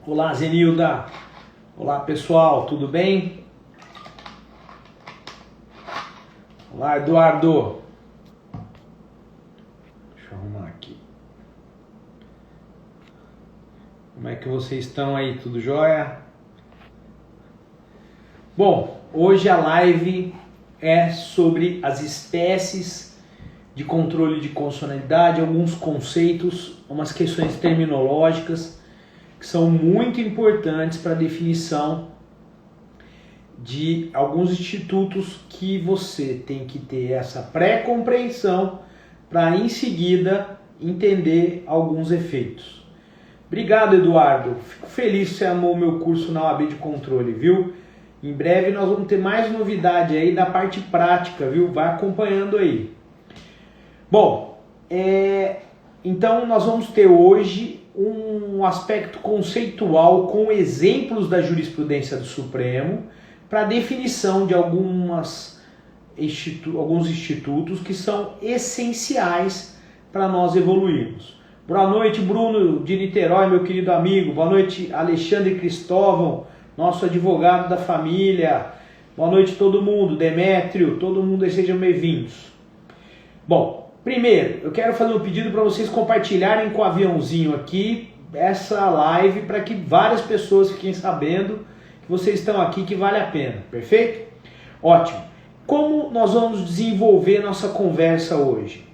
Olá, Zenilda. Olá, pessoal, tudo bem? Olá, Eduardo. Deixa eu arrumar aqui. Como é que vocês estão aí? Tudo jóia? Bom, hoje a live é sobre as espécies de controle de consonantalidade, alguns conceitos, umas questões terminológicas que são muito importantes para a definição de alguns institutos que você tem que ter essa pré-compreensão para em seguida entender alguns efeitos. Obrigado, Eduardo. Fico feliz que você amou o meu curso na OAB de controle, viu? Em breve nós vamos ter mais novidade aí da parte prática, viu? Vai acompanhando aí. Bom, então nós vamos ter hoje um aspecto conceitual com exemplos da jurisprudência do Supremo para definição de alguns institutos que são essenciais para nós evoluirmos. Boa noite, Bruno de Niterói, meu querido amigo. Boa noite, Alexandre Cristóvão, nosso advogado da família. Boa noite todo mundo, Demétrio, todo mundo aí, sejam bem-vindos. Bom, primeiro, eu quero fazer um pedido para vocês compartilharem com o aviãozinho aqui essa live para que várias pessoas fiquem sabendo que vocês estão aqui, que vale a pena, perfeito? Ótimo. Como nós vamos desenvolver nossa conversa hoje?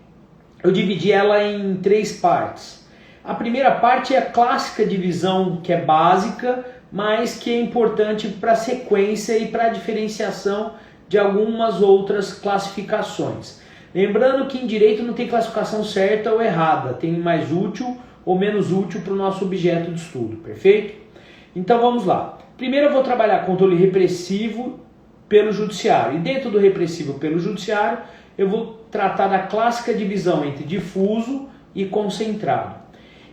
Eu dividi ela em 3 partes. A primeira parte é a clássica divisão, que é básica, mas que é importante para a sequência e para a diferenciação de algumas outras classificações. Lembrando que em direito não tem classificação certa ou errada, tem mais útil ou menos útil para o nosso objeto de estudo, perfeito? Então vamos lá. Primeiro eu vou trabalhar controle repressivo pelo judiciário, e dentro do repressivo pelo judiciário eu vou tratar da clássica divisão entre difuso e concentrado.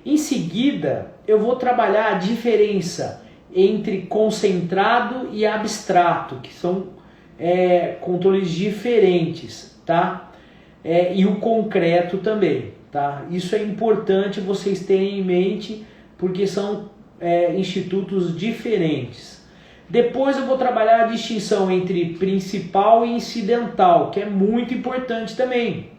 Em seguida eu vou trabalhar a diferença entre concentrado e abstrato, que são controles diferentes, tá? E o concreto também, tá? Isso é importante vocês terem em mente, porque são institutos diferentes. Depois eu vou trabalhar a distinção entre principal e incidental, que é muito importante também,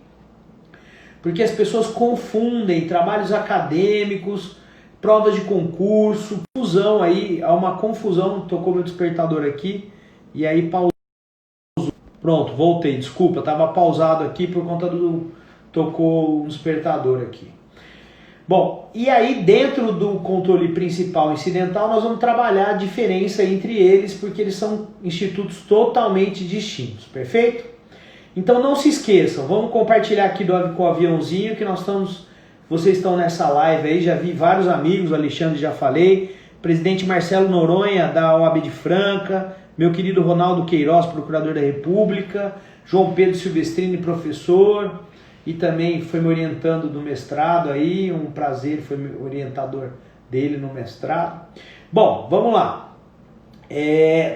porque as pessoas confundem trabalhos acadêmicos, provas de concurso, confusão aí, há uma confusão. Tocou meu despertador aqui e aí pausou. Pronto, voltei, desculpa, estava pausado aqui por conta do... tocou um despertador aqui. Bom, e aí dentro do controle principal e incidental nós vamos trabalhar a diferença entre eles, porque eles são institutos totalmente distintos, perfeito? Então não se esqueçam, vamos compartilhar aqui com o aviãozinho que vocês estão nessa live aí, já vi vários amigos, o Alexandre já falei, presidente Marcelo Noronha da OAB de Franca, meu querido Ronaldo Queiroz, procurador da República, João Pedro Silvestrini, professor, e também foi me orientando do mestrado aí, um prazer, foi meu orientador dele no mestrado. Bom, vamos lá.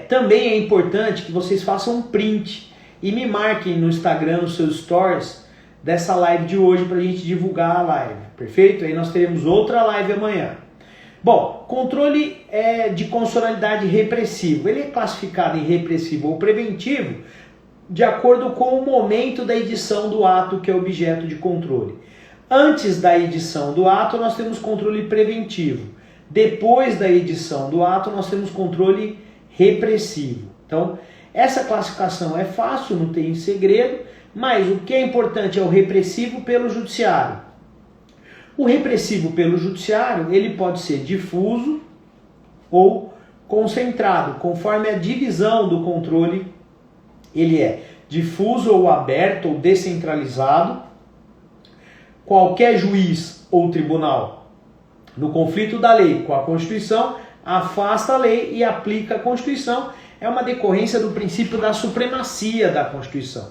Também é importante que vocês façam um print e me marquem no Instagram, nos seus stories, dessa live de hoje para a gente divulgar a live, perfeito? Aí nós teremos outra live amanhã. Bom, controle de consonantalidade repressivo, ele é classificado em repressivo ou preventivo de acordo com o momento da edição do ato que é objeto de controle. Antes da edição do ato nós temos controle preventivo, depois da edição do ato nós temos controle repressivo. Então essa classificação é fácil, não tem segredo, mas o que é importante é o repressivo pelo judiciário. O repressivo pelo judiciário, ele pode ser difuso ou concentrado, conforme a divisão do controle, ele é difuso ou aberto ou descentralizado. Qualquer juiz ou tribunal, no conflito da lei com a Constituição, afasta a lei e aplica a Constituição. É uma decorrência do princípio da supremacia da Constituição.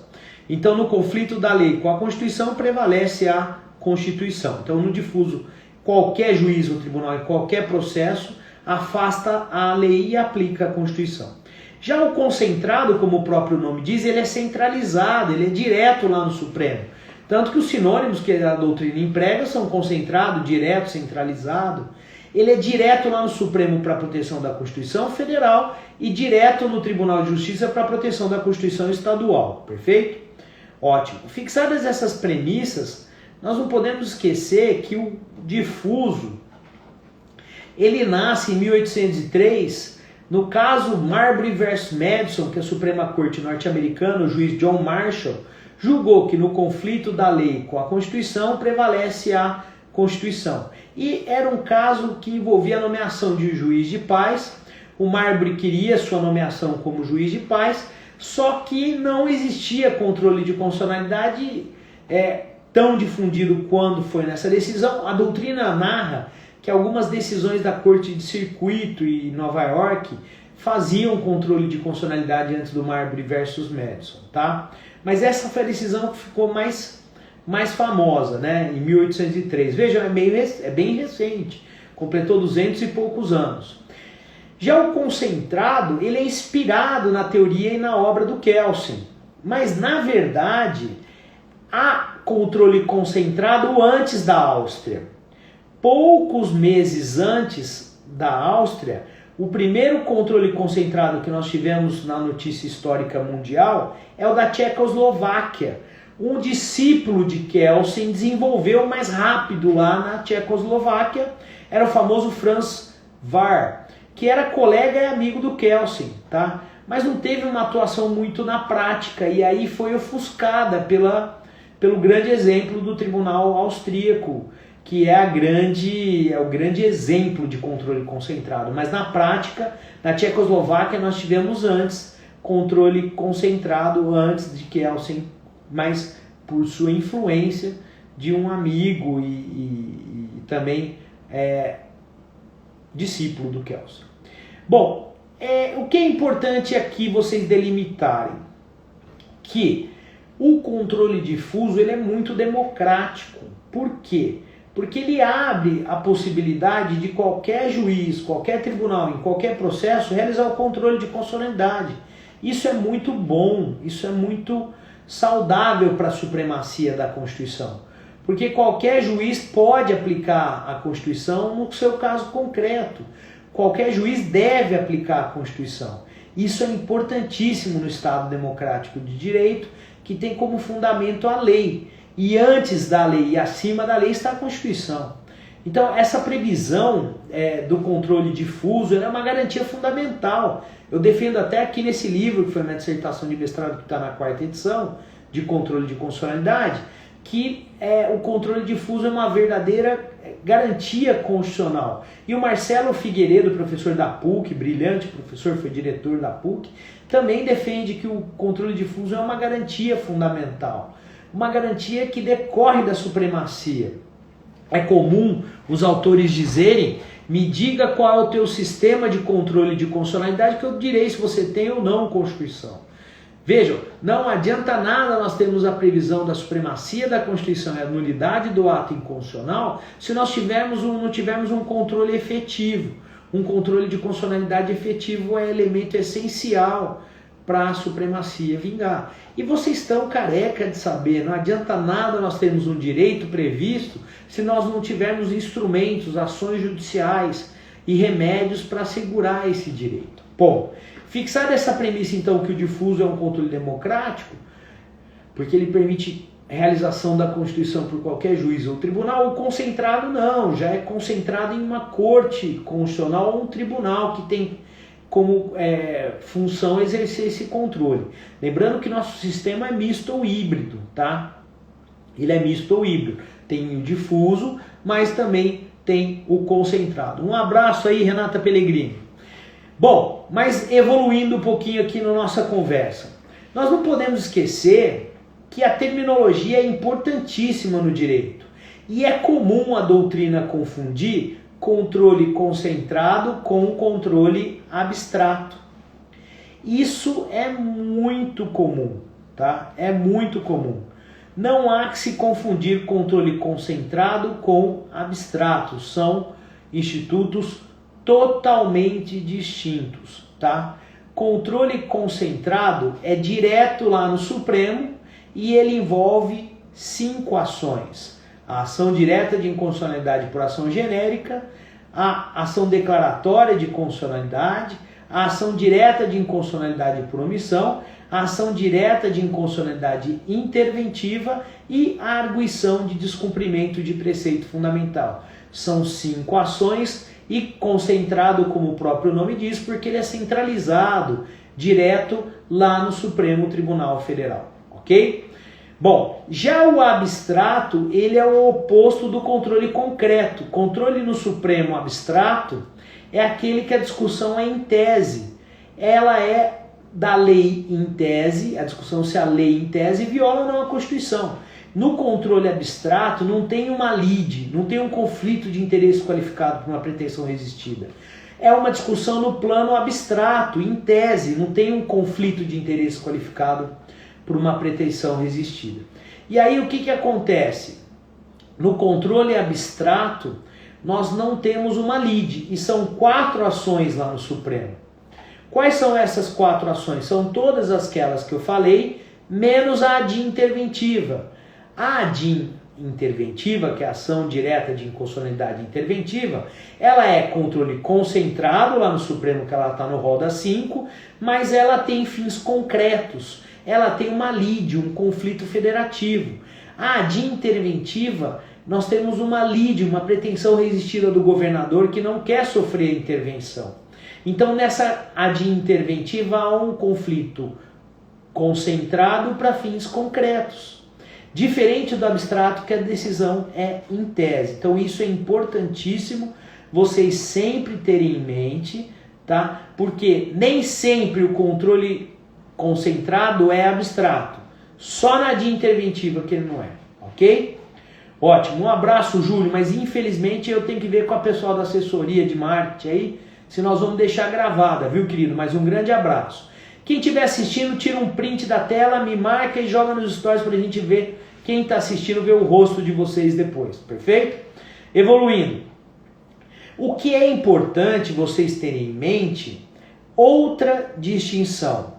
Então, no conflito da lei com a Constituição, prevalece a Constituição. Então, no difuso, qualquer juiz ou tribunal em qualquer processo afasta a lei e aplica a Constituição. Já o concentrado, como o próprio nome diz, ele é centralizado, ele é direto lá no Supremo. Tanto que os sinônimos que a doutrina emprega são concentrado, direto, centralizado. ele é direto lá no Supremo para a proteção da Constituição Federal e direto no Tribunal de Justiça para a proteção da Constituição Estadual, perfeito? Ótimo. Fixadas essas premissas, nós não podemos esquecer que o difuso, ele nasce em 1803, no caso Marbury vs. Madison, que a Suprema Corte norte-americana, o juiz John Marshall, julgou que no conflito da lei com a Constituição prevalece a Constituição. E era um caso que envolvia a nomeação de juiz de paz. O Marbury queria sua nomeação como juiz de paz, só que não existia controle de constitucionalidade tão difundido quando foi nessa decisão. A doutrina narra que algumas decisões da Corte de Circuito em Nova York faziam controle de constitucionalidade antes do Marbury versus Madison, tá? Mas essa foi a decisão que ficou mais famosa, né? Em 1803. Veja, é bem recente, completou 200 e poucos anos. Já o concentrado, ele é inspirado na teoria e na obra do Kelsen, mas na verdade há controle concentrado antes da Áustria. Poucos meses antes da Áustria, o primeiro controle concentrado que nós tivemos na notícia histórica mundial é o da Tchecoslováquia. Um discípulo de Kelsen desenvolveu mais rápido lá na Tchecoslováquia, era o famoso Franz Varr, que era colega e amigo do Kelsen, tá? Mas não teve uma atuação muito na prática e aí foi ofuscada pelo grande exemplo do Tribunal Austríaco, que é o grande exemplo de controle concentrado. Mas na prática, na Tchecoslováquia nós tivemos antes controle concentrado antes de Kelsen, mas por sua influência de um amigo e também discípulo do Kelsen. Bom, o que é importante aqui vocês delimitarem? Que o controle difuso ele é muito democrático. Por quê? Porque ele abre a possibilidade de qualquer juiz, qualquer tribunal, em qualquer processo, realizar o controle de constitucionalidade. Isso é muito bom, isso é muito saudável para a supremacia da Constituição. Porque qualquer juiz pode aplicar a Constituição no seu caso concreto. Qualquer juiz deve aplicar a Constituição. Isso é importantíssimo no Estado democrático de direito, que tem como fundamento a lei. E antes da lei e acima da lei está a Constituição. Então essa previsão do controle difuso é uma garantia fundamental. Eu defendo até aqui nesse livro, que foi minha dissertação de mestrado, que está na 4ª edição, de controle de constitucionalidade, que o controle difuso é uma verdadeira garantia constitucional. E o Marcelo Figueiredo, professor da PUC, brilhante professor, foi diretor da PUC, também defende que o controle difuso é uma garantia fundamental. Uma garantia que decorre da supremacia. É comum os autores dizerem: me diga qual é o teu sistema de controle de constitucionalidade que eu direi se você tem ou não Constituição. Vejam, não adianta nada nós termos a previsão da supremacia da Constituição e a nulidade do ato inconstitucional se nós não tivermos um controle efetivo. Um controle de constitucionalidade efetivo é elemento essencial para a supremacia vingar. E vocês estão careca de saber, não adianta nada nós termos um direito previsto se nós não tivermos instrumentos, ações judiciais e remédios para assegurar esse direito. Bom, fixada essa premissa então que o difuso é um controle democrático, porque ele permite a realização da Constituição por qualquer juiz ou tribunal, o concentrado não, já é concentrado em uma corte constitucional ou um tribunal que tem como função exercer esse controle. Lembrando que nosso sistema é misto ou híbrido, tá? Ele é misto ou híbrido. Tem o difuso, mas também tem o concentrado. Um abraço aí, Renata Pellegrini. Bom, mas evoluindo um pouquinho aqui na nossa conversa. Nós não podemos esquecer que a terminologia é importantíssima no direito. E é comum a doutrina confundir controle concentrado com controle abstrato. Isso é muito comum, tá? É muito comum. Não há que se confundir controle concentrado com abstrato. São institutos totalmente distintos, tá? Controle concentrado é direto lá no Supremo e ele envolve 5 ações. A ação direta de inconstitucionalidade por ação genérica, a ação declaratória de inconstitucionalidade, a ação direta de inconstitucionalidade por omissão, a ação direta de inconstitucionalidade interventiva e a arguição de descumprimento de preceito fundamental. São 5 ações e concentrado, como o próprio nome diz, porque ele é centralizado direto lá no Supremo Tribunal Federal, ok? Bom, já o abstrato, ele é o oposto do controle concreto. Controle no Supremo abstrato é aquele que a discussão é em tese. Ela é da lei em tese, a discussão se a lei em tese viola ou não a Constituição. No controle abstrato não tem uma lide, não tem um conflito de interesse qualificado por uma pretensão resistida. É uma discussão no plano abstrato, em tese, não tem um conflito de interesse qualificado por uma pretensão resistida. E aí o que acontece? No controle abstrato, nós não temos uma lide, e são 4 ações lá no Supremo. Quais são essas 4 ações? São todas aquelas que eu falei, menos a ADIM interventiva. A ADIM interventiva, que é a ação direta de inconstitucionalidade interventiva, ela é controle concentrado lá no Supremo, que ela está no rol das 5, mas ela tem fins concretos. Ela tem uma lide, um conflito federativo. A ADIM interventiva, nós temos uma lide, uma pretensão resistida do governador que não quer sofrer intervenção. Então, nessa ADIM interventiva há um conflito concentrado para fins concretos. Diferente do abstrato, que a decisão é em tese. Então, isso é importantíssimo vocês sempre terem em mente, tá? Porque nem sempre o controle concentrado é abstrato. Só na ADIM interventiva que ele não é, ok? Ótimo, um abraço, Júlio, mas infelizmente eu tenho que ver com a pessoal da assessoria de marketing aí, se nós vamos deixar gravada, viu, querido? Mas um grande abraço. Quem estiver assistindo, tira um print da tela, me marca e joga nos stories para a gente ver quem está assistindo, ver o rosto de vocês depois, perfeito? Evoluindo. O que é importante vocês terem em mente, outra distinção,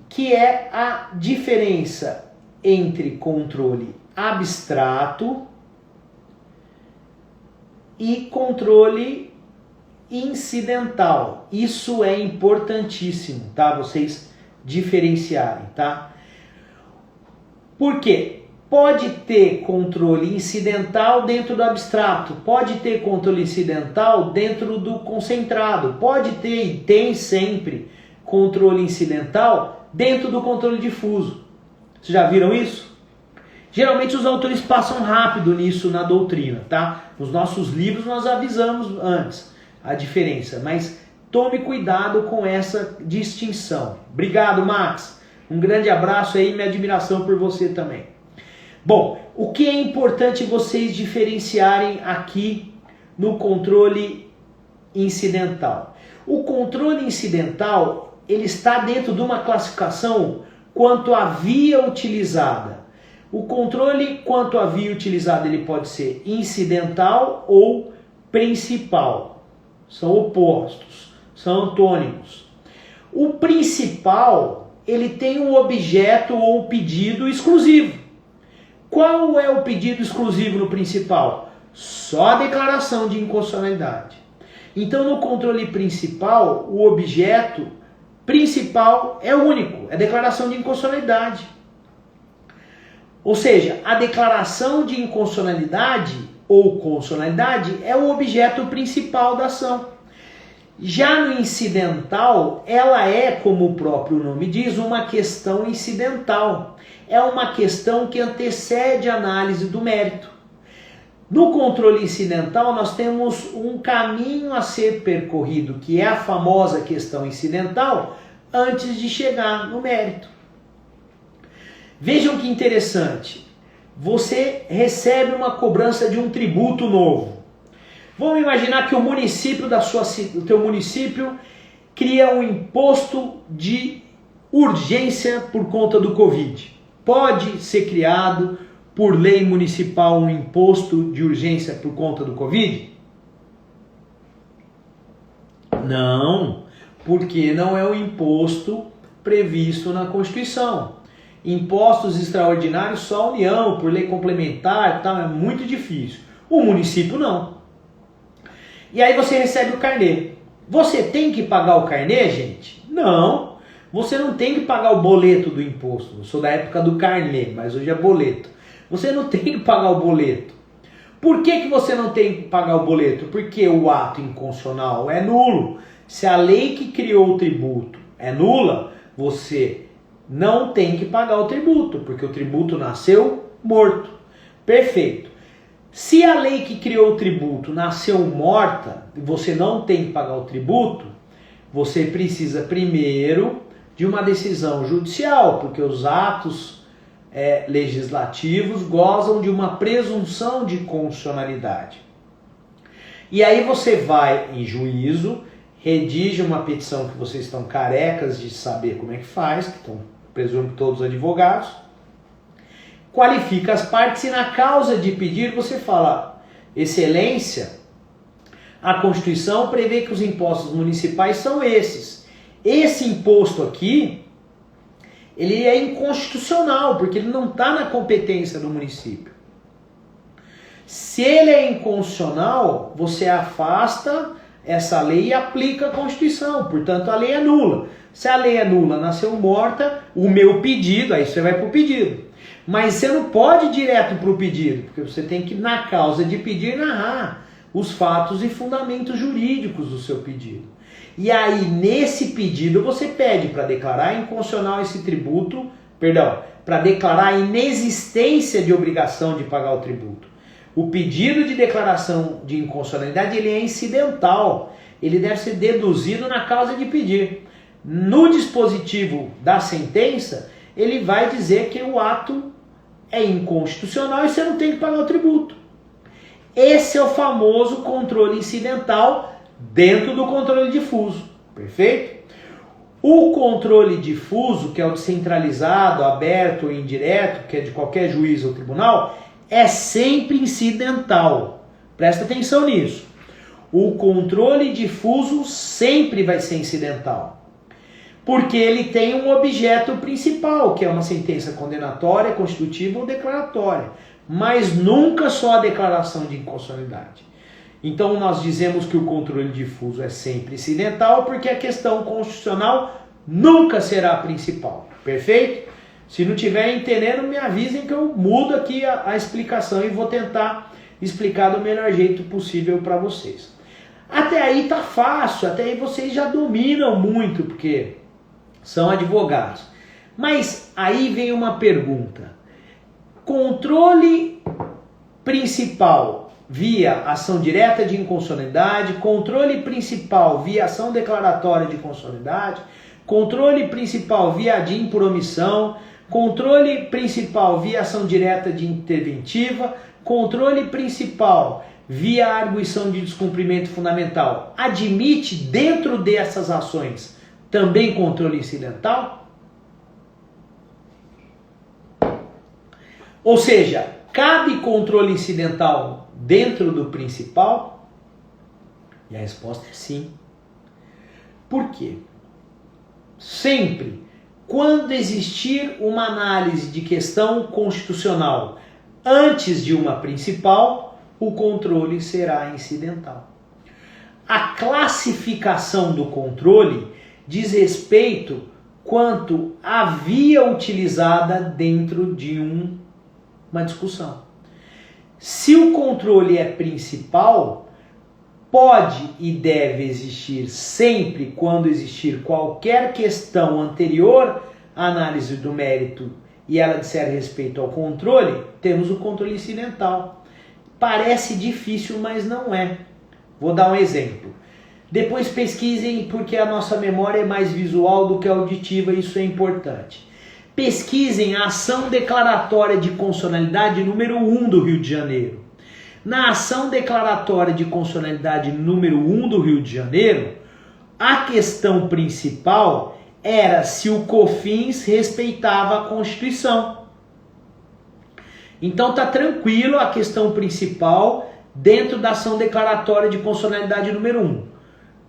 que é a diferença entre controle abstrato e controle incidental. Isso é importantíssimo, tá? Vocês diferenciarem, tá? Por quê? Pode ter controle incidental dentro do abstrato, pode ter controle incidental dentro do concentrado, pode ter e tem sempre controle incidental dentro do controle difuso. Vocês já viram isso? Geralmente os autores passam rápido nisso na doutrina, tá? Nos nossos livros nós avisamos antes a diferença, mas tome cuidado com essa distinção. Obrigado, Max. Um grande abraço aí e minha admiração por você também. Bom, o que é importante vocês diferenciarem aqui no controle incidental? O controle incidental, ele está dentro de uma classificação quanto à via utilizada. O controle quanto à via utilizada, ele pode ser incidental ou principal. São opostos, são antônimos. O principal, ele tem um objeto ou um pedido exclusivo. Qual é o pedido exclusivo no principal? Só a declaração de inconstitucionalidade. Então, no controle principal, o objeto principal é único, é a declaração de inconstitucionalidade. Ou seja, a declaração de inconstitucionalidade ou constitucionalidade é o objeto principal da ação. Já no incidental, ela é, como o próprio nome diz, uma questão incidental. É uma questão que antecede a análise do mérito. No controle incidental, nós temos um caminho a ser percorrido, que é a famosa questão incidental, antes de chegar no mérito. Vejam que interessante. Você recebe uma cobrança de um tributo novo. Vamos imaginar que o município do teu município cria um imposto de urgência por conta do Covid. Pode ser criado por lei municipal um imposto de urgência por conta do Covid? Não, porque não é um imposto previsto na Constituição. Impostos extraordinários só a União, por lei complementar, tal, é muito difícil. O município não. E aí você recebe o carnê. Você tem que pagar o carnê, gente? Não. Você não tem que pagar o boleto do imposto. Eu sou da época do carnê, mas hoje é boleto. Você não tem que pagar o boleto. Por que você não tem que pagar o boleto? Porque o ato inconstitucional é nulo. Se a lei que criou o tributo é nula, você não tem que pagar o tributo, porque o tributo nasceu morto. Perfeito. Se a lei que criou o tributo nasceu morta e você não tem que pagar o tributo, você precisa primeiro de uma decisão judicial, porque os atos legislativos gozam de uma presunção de constitucionalidade. E aí você vai em juízo, redige uma petição que vocês estão carecas de saber como é que faz, que estão, presumo, todos advogados, qualifica as partes e na causa de pedir você fala: Excelência, a Constituição prevê que os impostos municipais são esses. Esse imposto aqui, ele é inconstitucional, porque ele não está na competência do município. Se ele é inconstitucional, você afasta essa lei e aplica a Constituição. Portanto, a lei é nula. Se a lei é nula, nasceu morta, o meu pedido, aí você vai para o pedido. Mas você não pode ir direto para o pedido, porque você tem que, na causa de pedir, narrar os fatos e fundamentos jurídicos do seu pedido. E aí, nesse pedido, você pede para declarar inconstitucional esse tributo, para declarar a inexistência de obrigação de pagar o tributo. O pedido de declaração de inconstitucionalidade, ele é incidental, ele deve ser deduzido na causa de pedir. No dispositivo da sentença, ele vai dizer que o ato é inconstitucional e você não tem que pagar o tributo. Esse é o famoso controle incidental dentro do controle difuso, perfeito? O controle difuso, que é o descentralizado, aberto ou indireto, que é de qualquer juiz ou tribunal, é sempre incidental. Presta atenção nisso. O controle difuso sempre vai ser incidental, porque ele tem um objeto principal, que é uma sentença condenatória, constitutiva ou declaratória, mas nunca só a declaração de inconstitucionalidade. Então nós dizemos que o controle difuso é sempre incidental, porque a questão constitucional nunca será a principal, perfeito? Se não estiver entendendo, me avisem que eu mudo aqui a explicação e vou tentar explicar do melhor jeito possível para vocês. Até aí tá fácil, até aí vocês já dominam muito, porque são advogados. Mas aí vem uma pergunta. Controle principal via ação direta de inconstitucionalidade, controle principal via ação declaratória de constitucionalidade, controle principal via ADIM por omissão, controle principal via ação direta de interventiva, controle principal via arguição de descumprimento fundamental. Admite dentro dessas ações também controle incidental? Ou seja, cabe controle incidental dentro do principal? E a resposta é sim. Por quê? Sempre, quando existir uma análise de questão constitucional antes de uma principal, o controle será incidental. A classificação do controle diz respeito quanto à via utilizada dentro de uma discussão. Se o controle é principal, pode e deve existir sempre quando existir qualquer questão anterior à análise do mérito e ela disser respeito ao controle, temos o controle incidental. Parece difícil, mas não é. Vou dar um exemplo. Depois pesquisem, porque a nossa memória é mais visual do que auditiva, isso é importante. Pesquisem a ação declaratória de constitucionalidade número 1 do Rio de Janeiro. Na ação declaratória de constitucionalidade número 1 do Rio de Janeiro, a questão principal era se o COFINS respeitava a Constituição. Então tá tranquilo a questão principal dentro da ação declaratória de constitucionalidade número 1.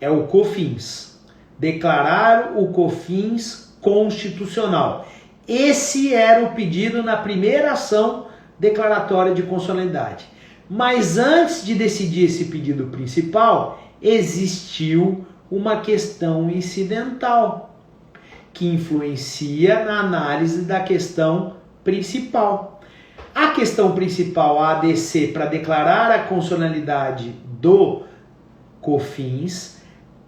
É o COFINS. Declarar o COFINS constitucional. Esse era o pedido na primeira ação declaratória de constitucionalidade. Mas antes de decidir esse pedido principal, existiu uma questão incidental que influencia na análise da questão principal. A questão principal, a ADC, para declarar a constitucionalidade do COFINS,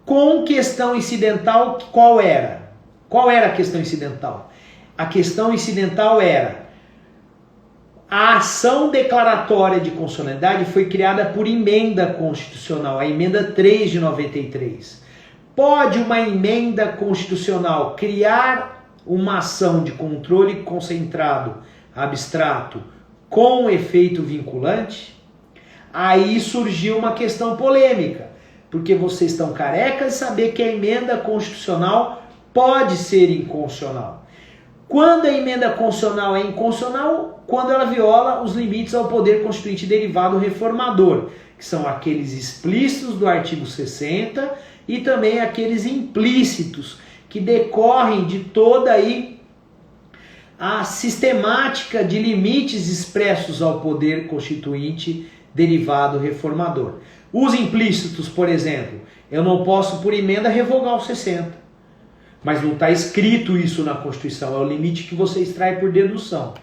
com questão incidental, qual era? Qual era a questão incidental? A questão incidental era: a ação declaratória de constitucionalidade foi criada por emenda constitucional, a emenda 3 de 93. Pode uma emenda constitucional criar uma ação de controle concentrado abstrato com efeito vinculante? Aí surgiu uma questão polêmica, porque vocês estão carecas de saber que a emenda constitucional pode ser inconstitucional. Quando a emenda constitucional é inconstitucional, quando ela viola os limites ao poder constituinte derivado reformador, que são aqueles explícitos do artigo 60 e também aqueles implícitos que decorrem de toda aí a sistemática de limites expressos ao poder constituinte derivado reformador. Os implícitos, por exemplo, eu não posso por emenda revogar o 60. Mas não está escrito isso na Constituição, é o limite que você extrai por dedução.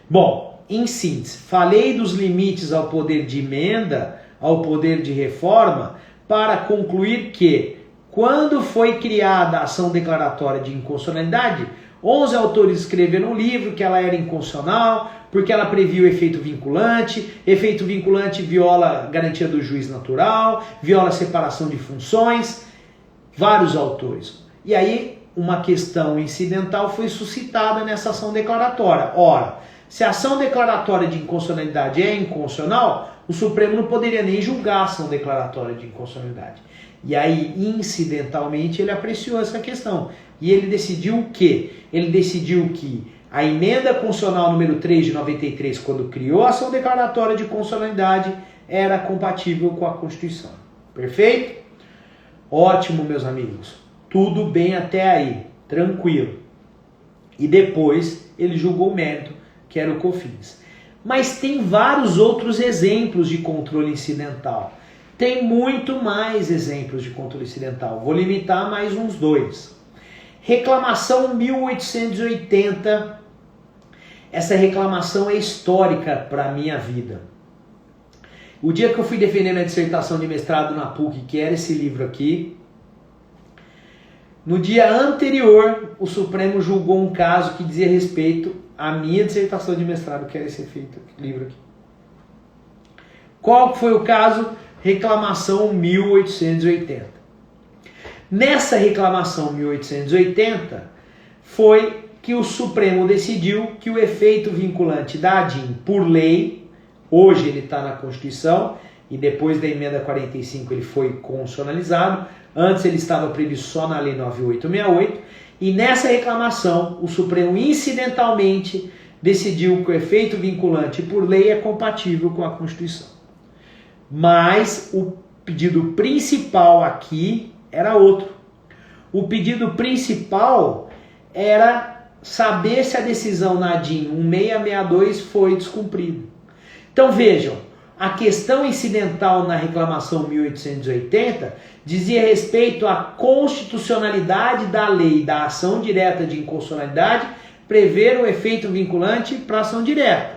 Bom, em síntese, falei dos limites ao poder de emenda, ao poder de reforma, para concluir que, quando foi criada a ação declaratória de inconstitucionalidade, 11 autores escreveram um livro que ela era inconstitucional, porque ela previa o efeito vinculante viola a garantia do juiz natural, viola a separação de funções, vários autores. E aí, uma questão incidental foi suscitada nessa ação declaratória. Ora, se a ação declaratória de inconstitucionalidade é inconstitucional, o Supremo não poderia nem julgar a ação declaratória de inconstitucionalidade. E aí, incidentalmente, ele apreciou essa questão. E ele decidiu o quê? Ele decidiu que a emenda constitucional número 3 de 93, quando criou a ação declaratória de constitucionalidade, era compatível com a Constituição. Perfeito? Ótimo, meus amigos. Tudo bem até aí, tranquilo. E depois ele julgou o mérito, que era o COFINS. Mas tem vários outros exemplos de controle incidental. Tem muito mais exemplos de controle incidental. Vou limitar mais uns 2. Reclamação 1880. Essa reclamação é histórica para a minha vida. O dia que eu fui defender minha dissertação de mestrado na PUC, que era esse livro aqui, no dia anterior, o Supremo julgou um caso que dizia respeito à minha dissertação de mestrado, que era esse livro aqui. Qual foi o caso? Reclamação 1880. Nessa reclamação 1880, foi que o Supremo decidiu que o efeito vinculante da ADIM por lei, hoje ele está na Constituição, e depois da emenda 45 ele foi constitucionalizado. Antes ele estava previsto só na Lei 9868, e nessa reclamação o Supremo incidentalmente decidiu que o efeito vinculante por lei é compatível com a Constituição. Mas o pedido principal aqui era outro. O pedido principal era saber se a decisão na ADIM 1662 foi descumprida. Então vejam, a questão incidental na reclamação 1880 dizia respeito à constitucionalidade da lei da ação direta de inconstitucionalidade prever o efeito vinculante para ação direta.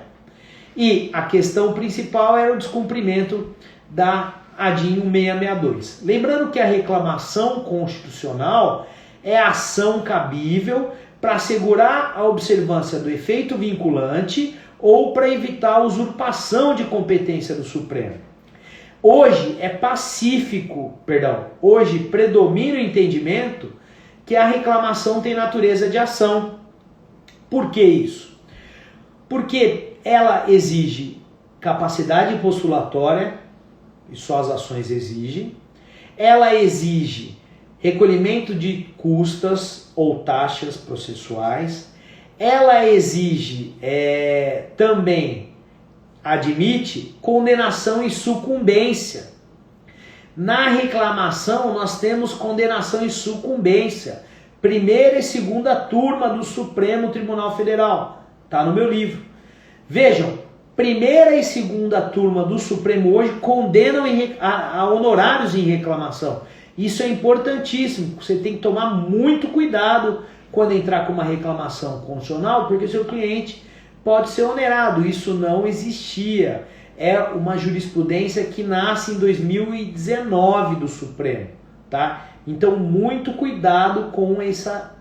E a questão principal era o descumprimento da ADIM 1662. Lembrando que a reclamação constitucional é a ação cabível para assegurar a observância do efeito vinculante ou para evitar a usurpação de competência do Supremo. Hoje hoje predomina o entendimento que a reclamação tem natureza de ação. Por que isso? Porque ela exige capacidade postulatória, e só as ações exigem. Ela exige recolhimento de custas ou taxas processuais. Ela exige também, admite, condenação e sucumbência. Na reclamação nós temos condenação e sucumbência. Primeira e segunda turma do Supremo Tribunal Federal. Está no meu livro. Vejam, Primeira e segunda turma do Supremo hoje condenam a honorários em reclamação. Isso é importantíssimo. Você tem que tomar muito cuidado quando entrar com uma reclamação constitucional, porque seu cliente pode ser onerado. Isso não existia. É uma jurisprudência que nasce em 2019 do Supremo, tá? Então, muito cuidado com essa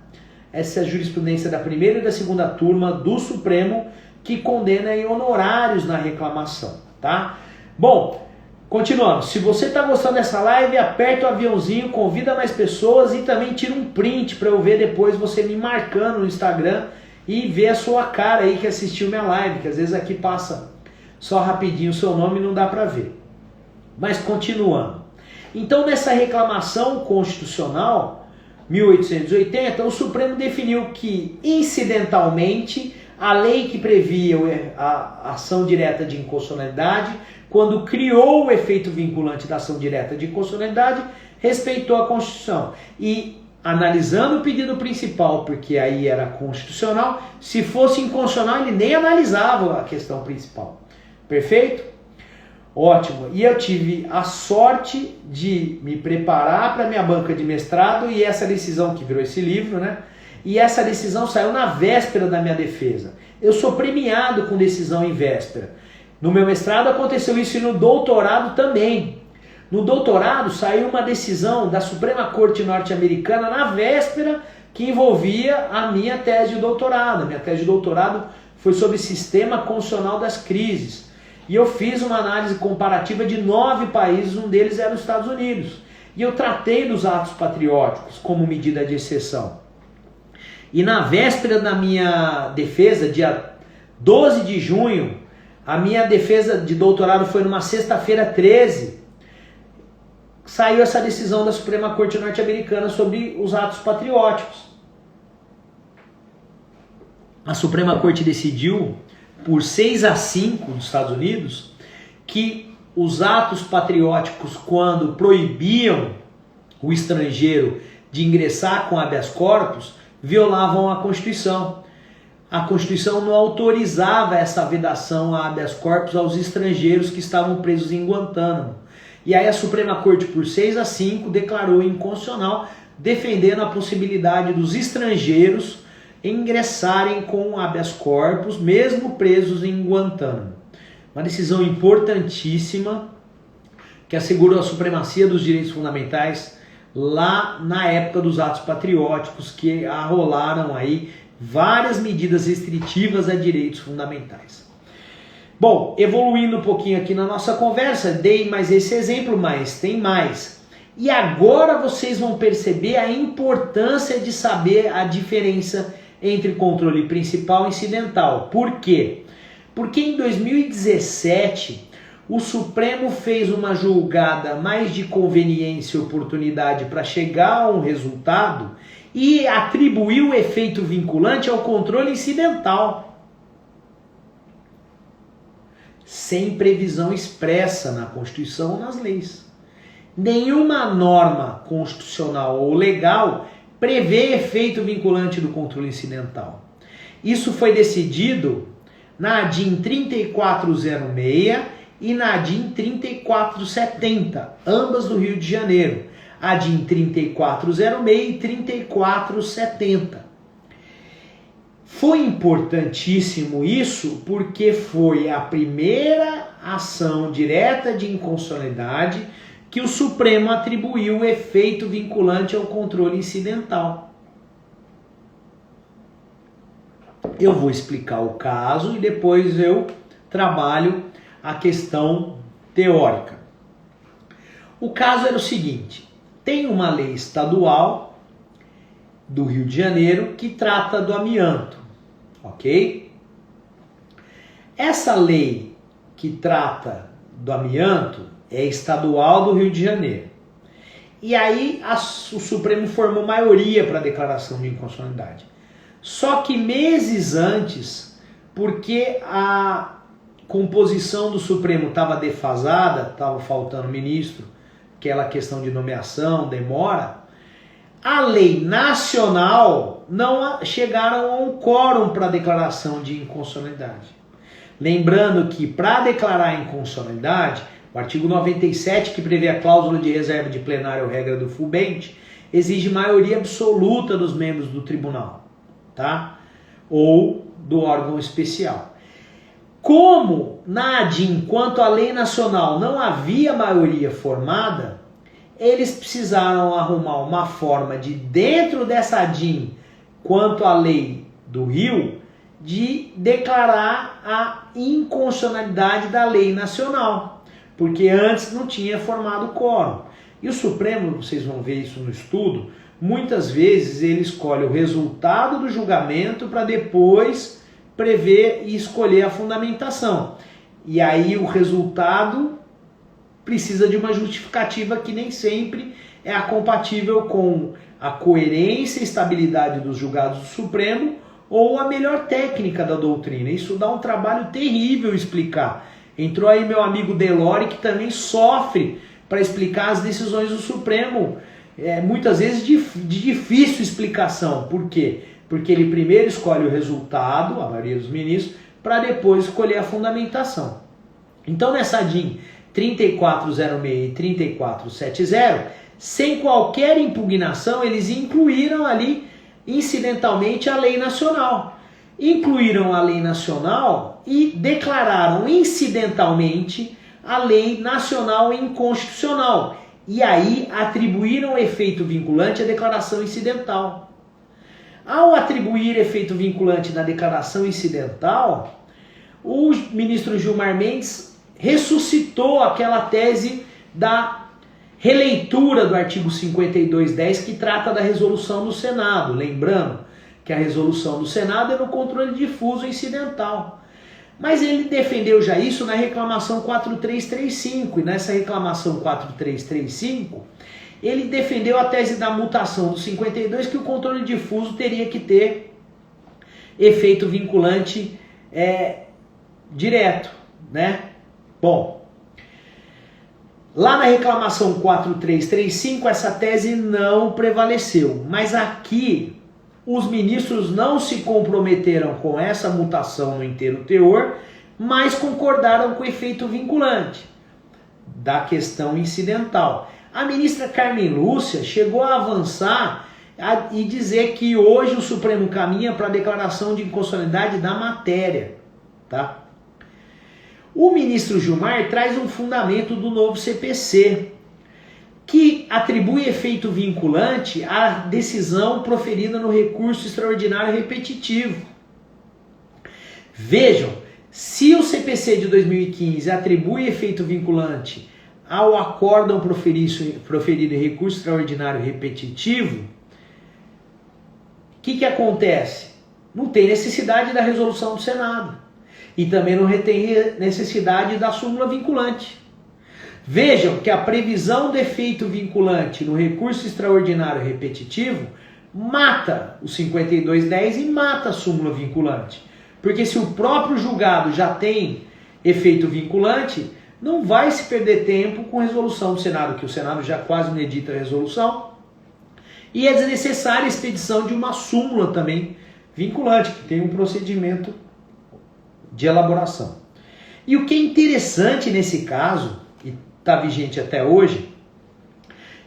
jurisprudência da primeira e da segunda turma do Supremo, que condena em honorários na reclamação, tá? Bom, continuando. Se você está gostando dessa live, aperta o aviãozinho, convida mais pessoas e também tira um print para eu ver depois você me marcando no Instagram e ver a sua cara aí que assistiu minha live, que às vezes aqui passa só rapidinho o seu nome e não dá para ver. Mas continuando. Então, nessa reclamação constitucional, 1880, o Supremo definiu que, incidentalmente, a lei que previa a ação direta de inconstitucionalidade, quando criou o efeito vinculante da ação direta de inconstitucionalidade, respeitou a Constituição. E, analisando o pedido principal, porque aí era constitucional, se fosse inconstitucional, ele nem analisava a questão principal. Perfeito? Ótimo. E eu tive a sorte de me preparar para minha banca de mestrado e essa decisão que virou esse livro, né? E essa decisão saiu na véspera da minha defesa. Eu sou premiado com decisão em véspera. No meu mestrado aconteceu isso e no doutorado também. No doutorado saiu uma decisão da Suprema Corte norte-americana na véspera que envolvia a minha tese de doutorado. A minha tese de doutorado foi sobre sistema constitucional das crises. E eu fiz uma análise comparativa de 9 países, um deles era os Estados Unidos. E eu tratei dos atos patrióticos como medida de exceção. E na véspera da minha defesa, dia 12 de junho, a minha defesa de doutorado foi numa sexta-feira 13, saiu essa decisão da Suprema Corte norte-americana sobre os atos patrióticos. A Suprema Corte decidiu, por 6-5 nos Estados Unidos, que os atos patrióticos, quando proibiam o estrangeiro de ingressar com habeas corpus, violavam a Constituição. A Constituição não autorizava essa vedação a habeas corpus aos estrangeiros que estavam presos em Guantánamo. E aí a Suprema Corte, por 6-5, declarou inconstitucional, defendendo a possibilidade dos estrangeiros ingressarem com habeas corpus, mesmo presos em Guantánamo. Uma decisão importantíssima que assegurou a supremacia dos direitos fundamentais lá na época dos atos patrióticos, que arrolaram aí várias medidas restritivas a direitos fundamentais. Bom, evoluindo um pouquinho aqui na nossa conversa, dei mais esse exemplo, mas tem mais. E agora vocês vão perceber a importância de saber a diferença entre controle principal e incidental. Por quê? Porque em 2017 o Supremo fez uma julgada mais de conveniência e oportunidade para chegar a um resultado e atribuiu o efeito vinculante ao controle incidental, sem previsão expressa na Constituição ou nas leis. Nenhuma norma constitucional ou legal prevê efeito vinculante do controle incidental. Isso foi decidido na ADIM 3406 e na ADIM 3470, ambas do Rio de Janeiro. ADIM 3406 e 3470. Foi importantíssimo isso porque foi a primeira ação direta de inconstitucionalidade que o Supremo atribuiu o efeito vinculante ao controle incidental. Eu vou explicar o caso e depois eu trabalho a questão teórica. O caso era o seguinte: tem uma lei estadual do Rio de Janeiro que trata do amianto, ok? Essa lei que trata do amianto é estadual do Rio de Janeiro. E aí o Supremo formou maioria para a declaração de inconstitucionalidade. Só que meses antes, porque a composição do Supremo estava defasada, estava faltando ministro, aquela questão de nomeação, demora, a lei nacional não chegaram a um quórum para a declaração de inconstitucionalidade. Lembrando que para declarar a inconstitucionalidade, o artigo 97, que prevê a cláusula de reserva de plenário ou regra do FUBENT, exige maioria absoluta dos membros do tribunal, tá? Ou do órgão especial. Como na ADIM, quanto à lei nacional, não havia maioria formada, eles precisaram arrumar uma forma de, dentro dessa ADIM, quanto à lei do Rio, de declarar a inconstitucionalidade da lei nacional, porque antes não tinha formado quórum. E o Supremo, vocês vão ver isso no estudo, muitas vezes ele escolhe o resultado do julgamento para depois prever e escolher a fundamentação. E aí o resultado precisa de uma justificativa que nem sempre é compatível com a coerência e estabilidade dos julgados do Supremo ou a melhor técnica da doutrina. Isso dá um trabalho terrível explicar. Entrou aí meu amigo Delore, que também sofre para explicar as decisões do Supremo, muitas vezes de difícil explicação. Por quê? Porque ele primeiro escolhe o resultado, a maioria dos ministros, para depois escolher a fundamentação. Então nessa DIN 3406 e 3470, sem qualquer impugnação, eles incluíram ali incidentalmente a lei nacional. Incluíram a lei nacional e declararam incidentalmente a lei nacional inconstitucional. E aí atribuíram efeito vinculante à declaração incidental. Ao atribuir efeito vinculante na declaração incidental, o ministro Gilmar Mendes ressuscitou aquela tese da releitura do artigo 5210, que trata da resolução do Senado. Lembrando que a resolução do Senado é no controle difuso incidental. Mas ele defendeu já isso na reclamação 4335, e nessa reclamação 4335, ele defendeu a tese da mutação do 52, que o controle difuso teria que ter efeito vinculante direto, né? Bom, lá na reclamação 4335 essa tese não prevaleceu, mas aqui os ministros não se comprometeram com essa mutação no inteiro teor, mas concordaram com o efeito vinculante da questão incidental. A ministra Carmen Lúcia chegou a avançar e dizer que hoje o Supremo caminha para a declaração de inconstitucionalidade da matéria, tá? O ministro Gilmar traz um fundamento do novo CPC, que atribui efeito vinculante à decisão proferida no recurso extraordinário repetitivo. Vejam, se o CPC de 2015 atribui efeito vinculante ao acórdão proferido em recurso extraordinário repetitivo, o que acontece? Não tem necessidade da resolução do Senado. E também não tem necessidade da súmula vinculante. Vejam que a previsão do efeito vinculante no recurso extraordinário repetitivo mata o 5210 e mata a súmula vinculante. Porque se o próprio julgado já tem efeito vinculante, não vai se perder tempo com resolução do Senado, que o Senado já quase não edita a resolução. E é desnecessária a expedição de uma súmula também vinculante, que tem um procedimento de elaboração. E o que é interessante nesse caso, e está vigente até hoje,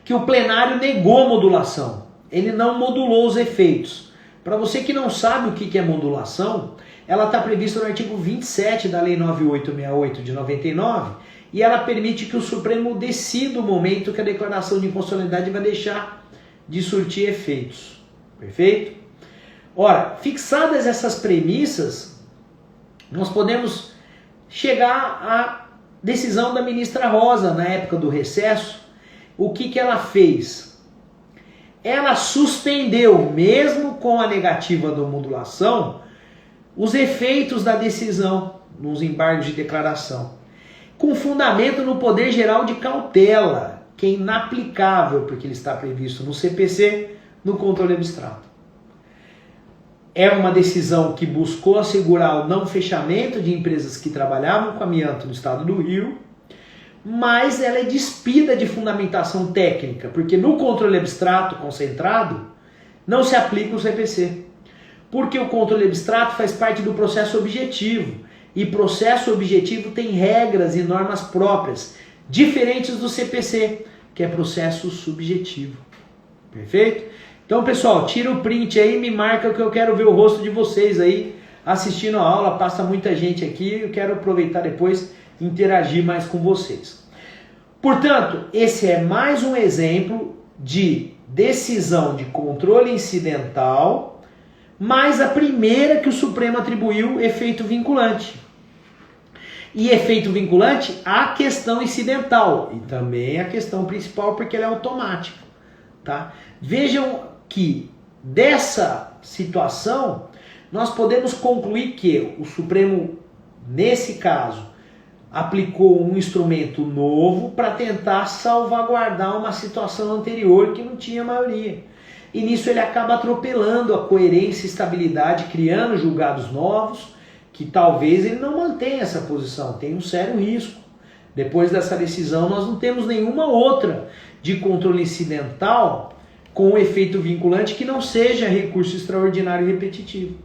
que o plenário negou a modulação. Ele não modulou os efeitos. Para você que não sabe o que é modulação, ela está prevista no artigo 27 da Lei 9868 de 99, e ela permite que o Supremo decida o momento que a declaração de inconstitucionalidade vai deixar de surtir efeitos. Perfeito? Ora, fixadas essas premissas, nós podemos chegar à decisão da ministra Rosa na época do recesso. O que ela fez? Ela suspendeu, mesmo com a negativa da modulação, os efeitos da decisão nos embargos de declaração, com fundamento no poder geral de cautela, que é inaplicável porque ele está previsto no CPC, no controle abstrato. É uma decisão que buscou assegurar o não fechamento de empresas que trabalhavam com amianto no estado do Rio, mas ela é despida de fundamentação técnica, porque no controle abstrato concentrado não se aplica o CPC. Porque o controle abstrato faz parte do processo objetivo. e processo objetivo tem regras e normas próprias, diferentes do CPC, que é processo subjetivo. Perfeito? Então, pessoal, tira o print aí, me marca que eu quero ver o rosto de vocês aí assistindo a aula. Passa muita gente aqui, eu quero aproveitar depois e interagir mais com vocês. Portanto, esse é mais um exemplo de decisão de controle incidental, mas a primeira que o Supremo atribuiu efeito vinculante. E efeito vinculante à questão incidental e também à questão principal, porque ela é automática. Tá? Vejam que dessa situação nós podemos concluir que o Supremo, nesse caso, aplicou um instrumento novo para tentar salvaguardar uma situação anterior que não tinha maioria. E nisso ele acaba atropelando a coerência e estabilidade, criando julgados novos, que talvez ele não mantenha essa posição, tem um sério risco. Depois dessa decisão nós não temos nenhuma outra de controle incidental com efeito vinculante que não seja recurso extraordinário e repetitivo.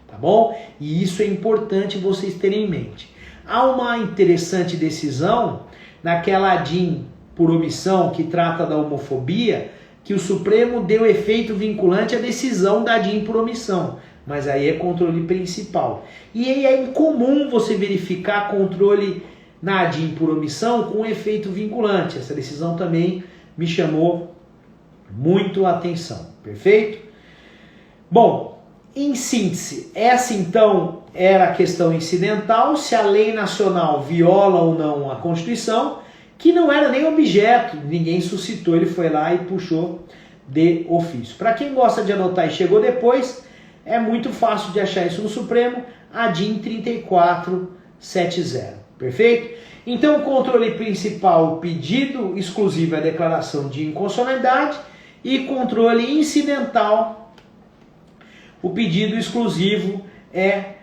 Tá bom? E isso é importante vocês terem em mente. Há uma interessante decisão naquela ADIM por omissão que trata da homofobia, que o Supremo deu efeito vinculante à decisão da ADIM por omissão, mas aí é controle principal. E aí é incomum você verificar controle na ADIM por omissão com efeito vinculante. Essa decisão também me chamou muito a atenção. Perfeito? Bom, em síntese, essa então era a questão incidental, se a lei nacional viola ou não a Constituição, que não era nem objeto, ninguém suscitou, ele foi lá e puxou de ofício. Para quem gosta de anotar e chegou depois, é muito fácil de achar isso no Supremo, ADIM 3470, perfeito? Então o controle principal, o pedido exclusivo é a declaração de inconstitucionalidade e controle incidental, o pedido exclusivo é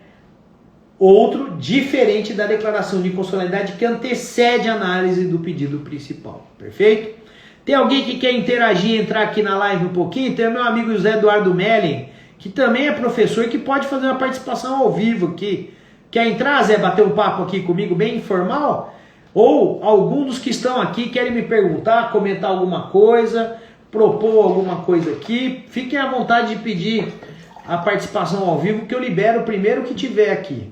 outro diferente da declaração de inconstitucionalidade que antecede a análise do pedido principal. Perfeito? Tem alguém que quer interagir, entrar aqui na live um pouquinho? Tem o meu amigo José Eduardo Mellen, que também é professor e que pode fazer uma participação ao vivo aqui. Quer entrar, Zé, bater um papo aqui comigo bem informal? Ou algum dos que estão aqui querem me perguntar, comentar alguma coisa, propor alguma coisa aqui? Fiquem à vontade de pedir a participação ao vivo, que eu libero o primeiro que tiver aqui.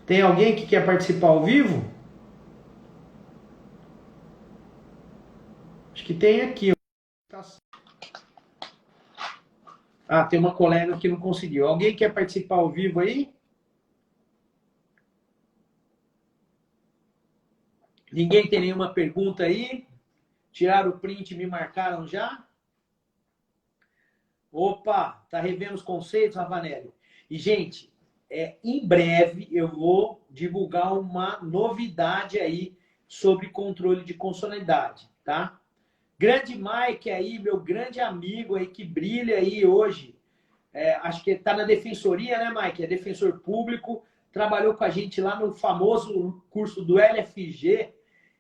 Tem alguém que quer participar ao vivo? Acho que tem aqui. Ah, tem uma colega que não conseguiu. Alguém quer participar ao vivo aí? Ninguém tem nenhuma pergunta aí? Tiraram o print e me marcaram já? Opa, tá revendo os conceitos, Ravanelli? E, gente, em breve eu vou divulgar uma novidade aí sobre controle de constitucionalidade, tá? Grande Mike aí, meu grande amigo aí, que brilha aí hoje. Acho que tá na defensoria, né, Mike? É defensor público, trabalhou com a gente lá no famoso curso do LFG.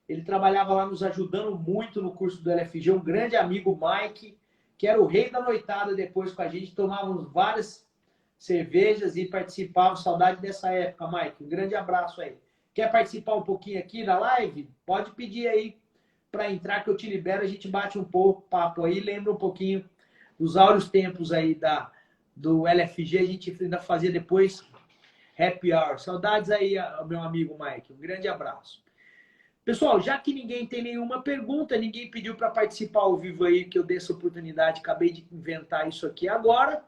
Ele trabalhava lá nos ajudando muito no curso do LFG. Um grande amigo, Mike, que era o rei da noitada depois com a gente. Tomávamos várias cervejas e participava. Saudade dessa época, Mike. Um grande abraço aí. Quer participar um pouquinho aqui da live? Pode pedir aí para entrar que eu te libero. A gente bate um pouco papo aí. Lembra um pouquinho dos áureos tempos aí do LFG. A gente ainda fazia depois happy hour. Saudades aí, meu amigo Mike. Um grande abraço. Pessoal, já que ninguém tem nenhuma pergunta, ninguém pediu para participar ao vivo aí, que eu dei essa oportunidade, acabei de inventar isso aqui agora.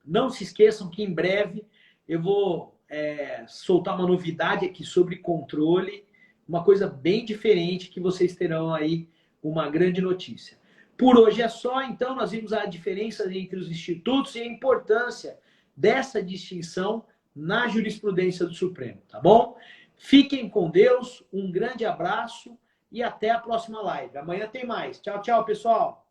Não se esqueçam que em breve eu vou soltar uma novidade aqui sobre controle, uma coisa bem diferente que vocês terão aí uma grande notícia. Por hoje é só, então nós vimos a diferença entre os institutos e a importância dessa distinção na jurisprudência do Supremo, tá bom? Fiquem com Deus, um grande abraço e até a próxima live. Amanhã tem mais. Tchau, tchau, pessoal.